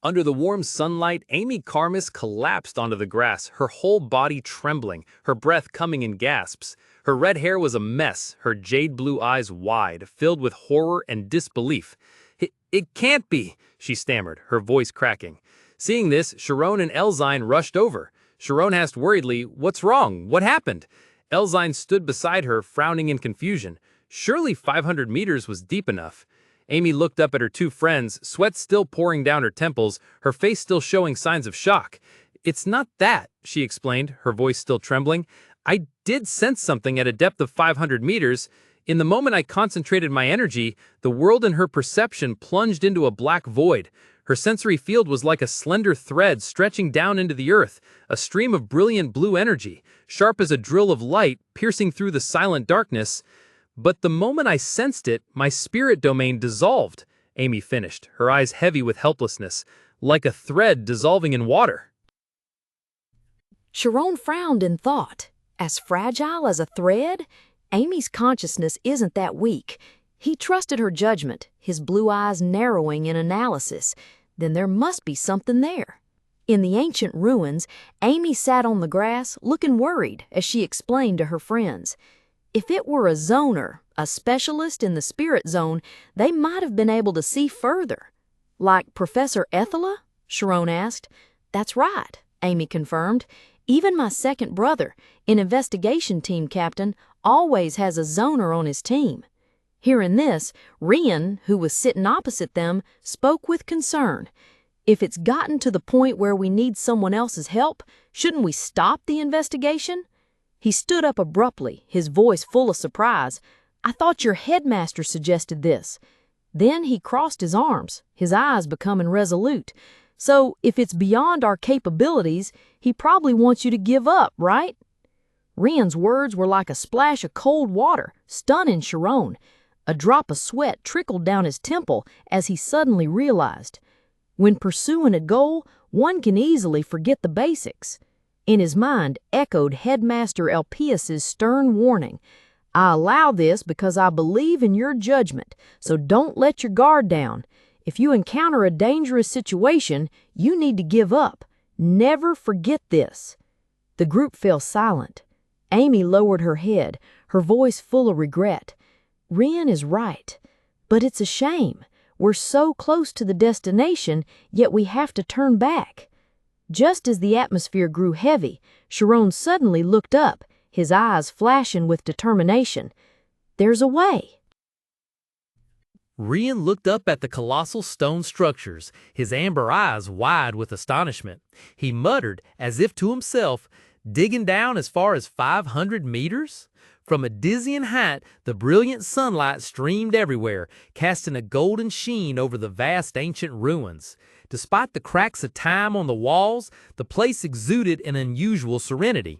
Under the warm sunlight, Amy Carmis collapsed onto the grass, her whole body trembling, her breath coming in gasps. Her red hair was a mess, her jade-blue eyes wide, filled with horror and disbelief. It can't be, she stammered, her voice cracking. Seeing this, Shirone and Elzine rushed over. Shirone asked worriedly, "What's wrong? What happened?" Elzine stood beside her, frowning in confusion. Surely 500 meters was deep enough. Amy looked up at her two friends, sweat still pouring down her temples, her face still showing signs of shock. "It's not that," she explained, her voice still trembling. "I did sense something at a depth of 500 meters. In the moment I concentrated my energy, the world in her perception plunged into a black void. Her sensory field was like a slender thread stretching down into the earth, a stream of brilliant blue energy, sharp as a drill of light, piercing through the silent darkness. But the moment I sensed it, my spirit domain dissolved," Amy finished, her eyes heavy with helplessness, "like a thread dissolving in water." Shirone frowned in thought. As fragile as a thread? Amy's consciousness isn't that weak. He trusted her judgment, his blue eyes narrowing in analysis. Then there must be something there. In the ancient ruins, Amy sat on the grass, looking worried as she explained to her friends. If it were a zoner, a specialist in the spirit zone, they might have been able to see further. "Like Professor Ethela?" Shirone asked. "That's right," Amy confirmed. "Even my second brother, an investigation team captain, always has a zoner on his team." Hearing this, Rian, who was sitting opposite them, spoke with concern. "If it's gotten to the point where we need someone else's help, shouldn't we stop the investigation?" He stood up abruptly, his voice full of surprise. "I thought your headmaster suggested this." Then he crossed his arms, his eyes becoming resolute. "So, if it's beyond our capabilities, he probably wants you to give up, right?" Rian's words were like a splash of cold water, stunning Shirone. A drop of sweat trickled down his temple as he suddenly realized. When pursuing a goal, one can easily forget the basics. In his mind echoed Headmaster Elpias's stern warning. "I allow this because I believe in your judgment, so don't let your guard down. If you encounter a dangerous situation, you need to give up. Never forget this." The group fell silent. Amy lowered her head, her voice full of regret. "Rian is right, but it's a shame. We're so close to the destination, yet we have to turn back." Just as the atmosphere grew heavy, Shirone suddenly looked up, his eyes flashing with determination. "There's a way." Rian looked up at the colossal stone structures, his amber eyes wide with astonishment. He muttered, as if to himself, "Digging down as far as 500 meters?" From a dizzying height, the brilliant sunlight streamed everywhere, casting a golden sheen over the vast ancient ruins. Despite the cracks of time on the walls, the place exuded an unusual serenity.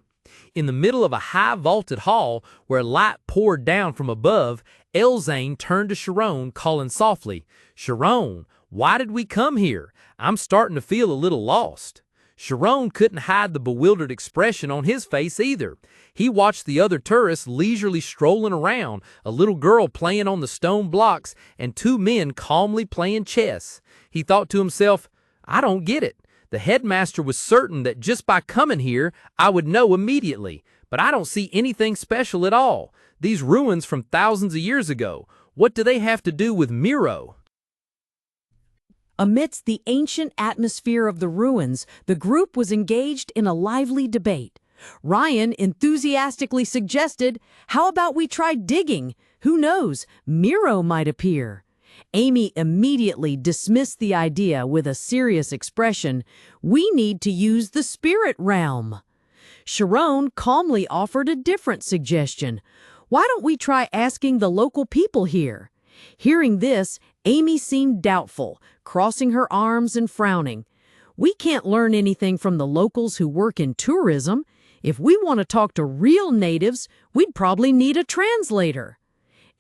In the middle of a high vaulted hall, where light poured down from above, Elzane turned to Shirone, calling softly, "Shirone, why did we come here? I'm starting to feel a little lost." Shirone couldn't hide the bewildered expression on his face either. He watched the other tourists leisurely strolling around, a little girl playing on the stone blocks, and two men calmly playing chess. He thought to himself, "I don't get it. The headmaster was certain that just by coming here, I would know immediately, but I don't see anything special at all. These ruins from thousands of years ago, what do they have to do with Miro?" Amidst the ancient atmosphere of the ruins, the group was engaged in a lively debate. Ryan enthusiastically suggested, "How about we try digging? Who knows, Miro might appear." Amy immediately dismissed the idea with a serious expression. "We need to use the spirit realm." Shirone calmly offered a different suggestion. "Why don't we try asking the local people here?" Hearing this, Amy seemed doubtful, crossing her arms and frowning. "We can't learn anything from the locals who work in tourism. If we want to talk to real natives, we'd probably need a translator."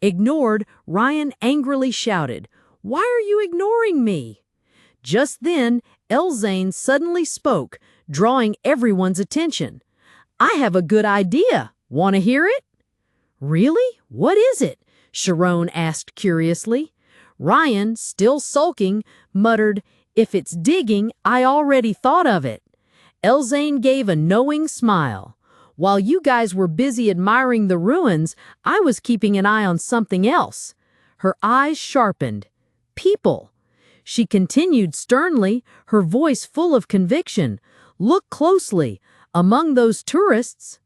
Ignored, Ryan angrily shouted, "Why are you ignoring me?" Just then, Elzane suddenly spoke, drawing everyone's attention. "I have a good idea. Want to hear it?" "Really? What is it?" Shirone asked curiously. Ryan, still sulking, muttered, If it's digging, I already thought of it. Elzane gave a knowing smile. While you guys were busy admiring the ruins, I was keeping an eye on something else. Her eyes sharpened. People. She continued sternly, her voice full of conviction. Look closely. Among those tourists.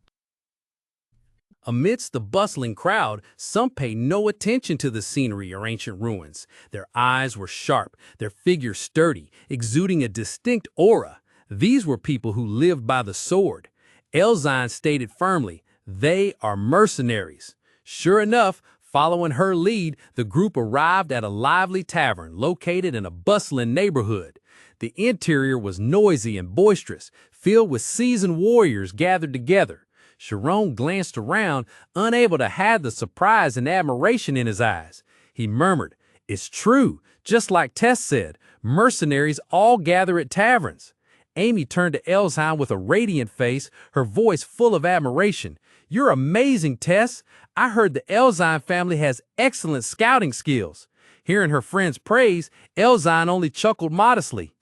Amidst the bustling crowd, some paid no attention to the scenery or ancient ruins. Their eyes were sharp, their figures sturdy, exuding a distinct aura. These were people who lived by the sword. Elzine stated firmly, they are mercenaries. Sure enough, following her lead, the group arrived at a lively tavern located in a bustling neighborhood. The interior was noisy and boisterous, filled with seasoned warriors gathered together. Shirone glanced around, unable to hide the surprise and admiration in his eyes. He murmured, "It's true, just like Tess said, mercenaries all gather at taverns." Amy turned to Elzine with a radiant face, her voice full of admiration. "You're amazing, Tess. I heard the Elzine family has excellent scouting skills." Hearing her friend's praise, Elzine only chuckled modestly.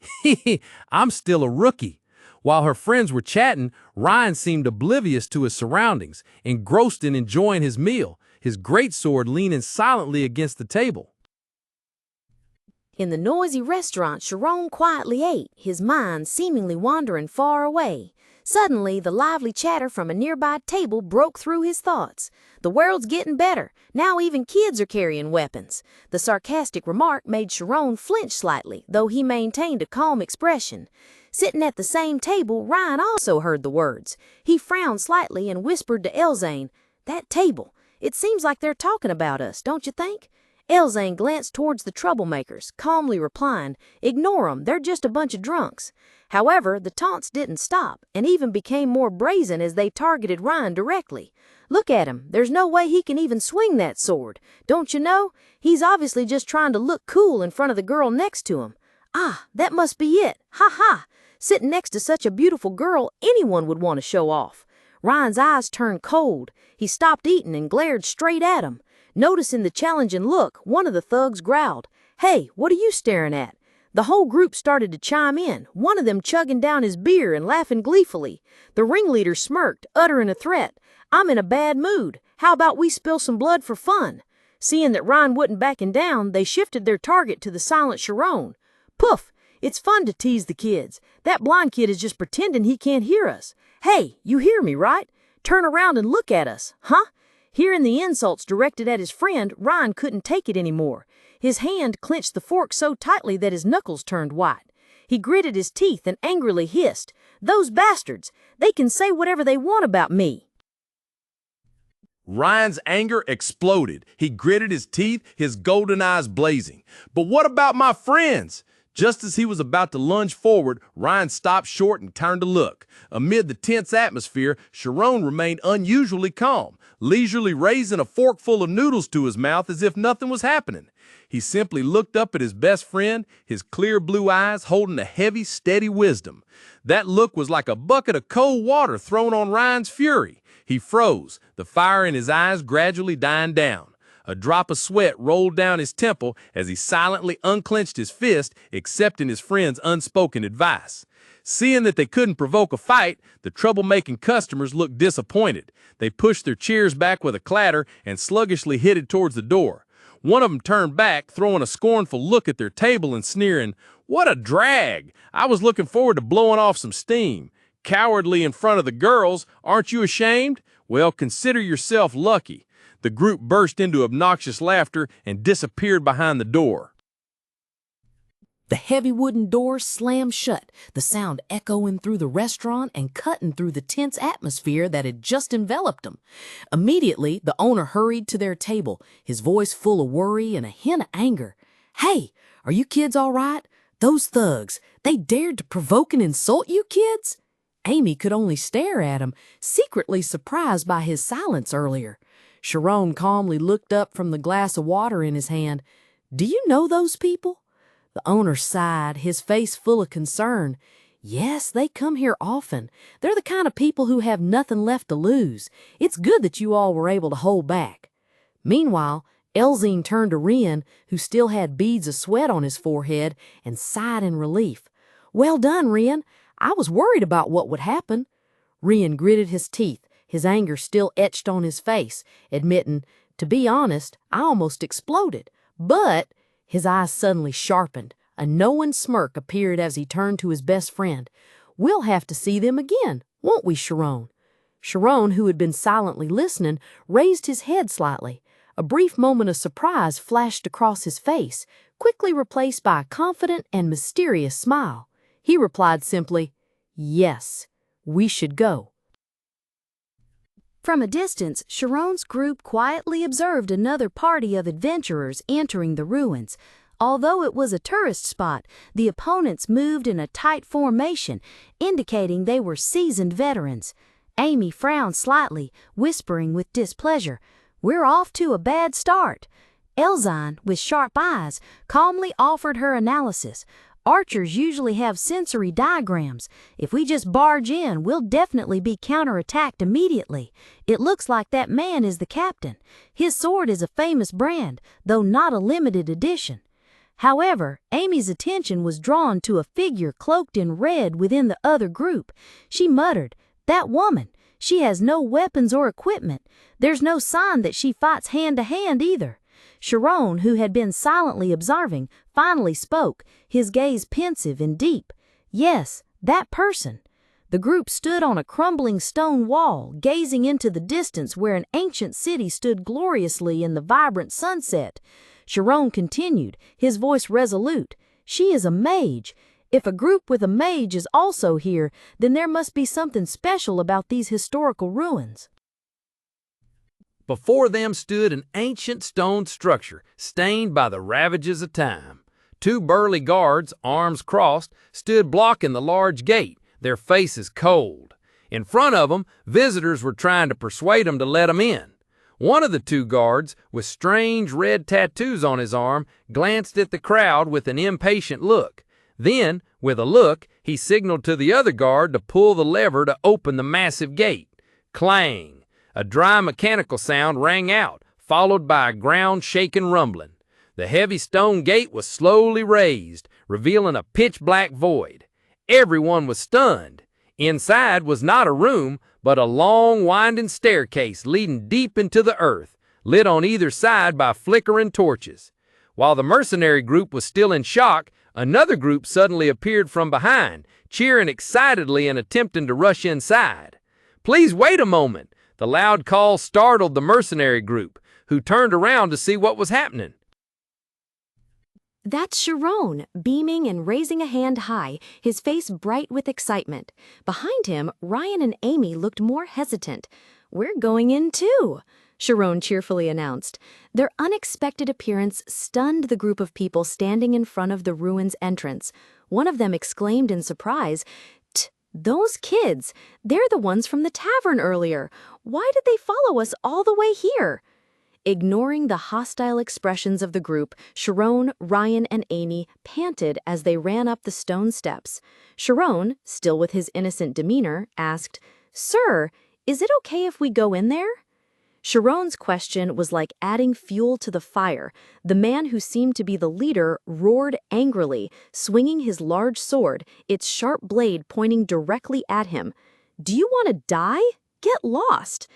"I'm still a rookie." While her friends were chatting, Ryan seemed oblivious to his surroundings, engrossed in enjoying his meal, his greatsword leaning silently against the table. In the noisy restaurant, Shirone quietly ate, his mind seemingly wandering far away. Suddenly, the lively chatter from a nearby table broke through his thoughts. The world's getting better. Now even kids are carrying weapons. The sarcastic remark made Shirone flinch slightly, though he maintained a calm expression. Sitting at the same table, Ryan also heard the words. He frowned slightly and whispered to Elzane, "That table. It seems like they're talking about us, don't you think?" Elzane glanced towards the troublemakers, calmly replying, "Ignore 'em, they're just a bunch of drunks." However, the taunts didn't stop, and even became more brazen as they targeted Ryan directly. "Look at him, there's no way he can even swing that sword. Don't you know? He's obviously just trying to look cool in front of the girl next to him. Ah, that must be it. Ha ha! Sitting next to such a beautiful girl, anyone would want to show off." Ryan's eyes turned cold. He stopped eating and glared straight at him. Noticing the challenging look, one of the thugs growled, "Hey, what are you staring at?" The whole group started to chime in, one of them chugging down his beer and laughing gleefully. The ringleader smirked, uttering a threat. "I'm in a bad mood. How about we spill some blood for fun?" Seeing that Ryan wasn't backing down, they shifted their target to the silent Shirone. "Poof! It's fun to tease the kids. That blind kid is just pretending he can't hear us. Hey, you hear me, right? Turn around and look at us, huh?" Hearing the insults directed at his friend, Ryan couldn't take it anymore. His hand clenched the fork so tightly that his knuckles turned white. He gritted his teeth and angrily hissed, "Those bastards! They can say whatever they want about me." Ryan's anger exploded. He gritted his teeth, his golden eyes blazing. "But what about my friends?" Just as he was about to lunge forward, Ryan stopped short and turned to look. Amid the tense atmosphere, Shirone remained unusually calm, leisurely raising a forkful of noodles to his mouth as if nothing was happening. He simply looked up at his best friend, his clear blue eyes holding a heavy, steady wisdom. That look was like a bucket of cold water thrown on Ryan's fury. He froze, the fire in his eyes gradually dying down. A drop of sweat rolled down his temple as he silently unclenched his fist, accepting his friend's unspoken advice. Seeing that they couldn't provoke a fight, the troublemaking customers looked disappointed. They pushed their chairs back with a clatter and sluggishly headed towards the door. One of them turned back, throwing a scornful look at their table and sneering, "What a drag! I was looking forward to blowing off some steam. Cowardly in front of the girls, aren't you ashamed? Well, consider yourself lucky." The group burst into obnoxious laughter and disappeared behind the door. The heavy wooden door slammed shut, the sound echoing through the restaurant and cutting through the tense atmosphere that had just enveloped them. Immediately, the owner hurried to their table, his voice full of worry and a hint of anger. "Hey, are you kids all right? Those thugs, they dared to provoke and insult you kids?" Amy could only stare at him, secretly surprised by his silence earlier. Shirone calmly looked up from the glass of water in his hand. "Do you know those people?" The owner sighed, his face full of concern. "Yes, they come here often. They're the kind of people who have nothing left to lose. It's good that you all were able to hold back." Meanwhile, Elzine turned to Rian, who still had beads of sweat on his forehead, and sighed in relief. "Well done, Rian. I was worried about what would happen." Rian gritted his teeth, his anger still etched on his face, admitting, "To be honest, I almost exploded." But his eyes suddenly sharpened. A knowing smirk appeared as he turned to his best friend. "We'll have to see them again, won't we, Shirone?" Shirone, who had been silently listening, raised his head slightly. A brief moment of surprise flashed across his face, quickly replaced by a confident and mysterious smile. He replied simply, "Yes, we should go." From a distance, Shirone's group quietly observed another party of adventurers entering the ruins. Although it was a tourist spot, the opponents moved in a tight formation, indicating they were seasoned veterans. Amy frowned slightly, whispering with displeasure, "We're off to a bad start." Elzine, with sharp eyes, calmly offered her analysis. "Archers usually have sensory diagrams. If we just barge in, we'll definitely be counterattacked immediately. It looks like that man is the captain. His sword is a famous brand, though not a limited edition." However, Amy's attention was drawn to a figure cloaked in red within the other group. She muttered, "That woman, she has no weapons or equipment. There's no sign that she fights hand to hand either." Shirone, who had been silently observing, finally spoke, his gaze pensive and deep. "Yes, that person." The group stood on a crumbling stone wall, gazing into the distance where an ancient city stood gloriously in the vibrant sunset. Shirone continued, his voice resolute, "She is a mage. If a group with a mage is also here, then there must be something special about these historical ruins." Before them stood an ancient stone structure, stained by the ravages of time. Two burly guards, arms crossed, stood blocking the large gate, their faces cold. In front of them, visitors were trying to persuade them to let them in. One of the two guards, with strange red tattoos on his arm, glanced at the crowd with an impatient look. Then, with a look, he signaled to the other guard to pull the lever to open the massive gate. Clang! A dry mechanical sound rang out, followed by a ground-shaking rumbling. The heavy stone gate was slowly raised, revealing a pitch-black void. Everyone was stunned. Inside was not a room, but a long, winding staircase leading deep into the earth, lit on either side by flickering torches. While the mercenary group was still in shock, another group suddenly appeared from behind, cheering excitedly and attempting to rush inside. "Please wait a moment!" The loud call startled the mercenary group, who turned around to see what was happening. That's Shirone, beaming and raising a hand high, his face bright with excitement. Behind him, Ryan and Amy looked more hesitant. "We're going in too," Shirone cheerfully announced. Their unexpected appearance stunned the group of people standing in front of the ruins entrance. One of them exclaimed in surprise, "Those kids, they're the ones from the tavern earlier. Why did they follow us all the way here?" Ignoring the hostile expressions of the group, Shirone, Ryan, and Amy panted as they ran up the stone steps. Shirone, still with his innocent demeanor, asked, "Sir, is it okay if we go in there?" Shirone's question was like adding fuel to the fire. The man who seemed to be the leader roared angrily, swinging his large sword, its sharp blade pointing directly at him. "Do you want to die? Get lost!"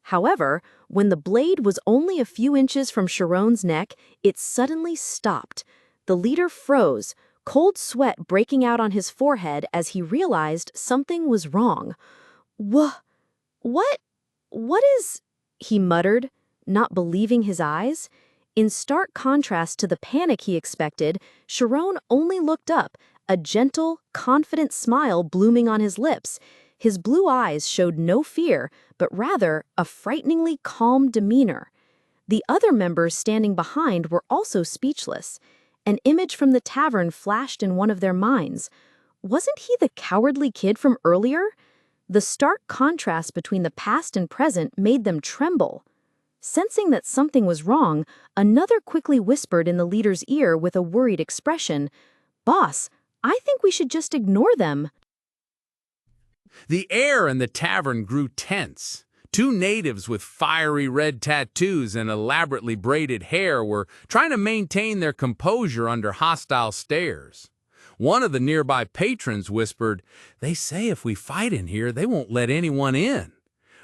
However, when the blade was only a few inches from Shirone's neck, it suddenly stopped. The leader froze, cold sweat breaking out on his forehead as he realized something was wrong. What is..." he muttered, not believing his eyes. In stark contrast to the panic he expected, Shirone only looked up, a gentle, confident smile blooming on his lips. His blue eyes showed no fear, but rather a frighteningly calm demeanor. The other members standing behind were also speechless. An image from the tavern flashed in one of their minds. Wasn't he the cowardly kid from earlier? The stark contrast between the past and present made them tremble. Sensing that something was wrong, another quickly whispered in the leader's ear with a worried expression, "Boss, I think we should just ignore them." The air in the tavern grew tense. Two natives with fiery red tattoos and elaborately braided hair were trying to maintain their composure under hostile stares. One of the nearby patrons whispered, "They say if we fight in here, they won't let anyone in."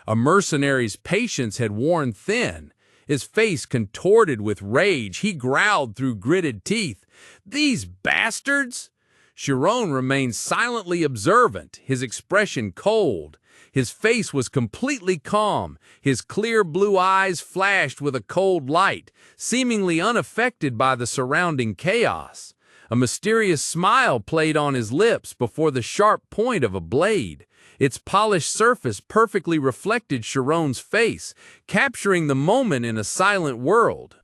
A mercenary's patience had worn thin. His face contorted with rage, he growled through gritted teeth, "These bastards!" Shirone remained silently observant, his expression cold. His face was completely calm. His clear blue eyes flashed with a cold light, seemingly unaffected by the surrounding chaos. A mysterious smile played on his lips before the sharp point of a blade. Its polished surface perfectly reflected Shirone's face, capturing the moment in a silent world.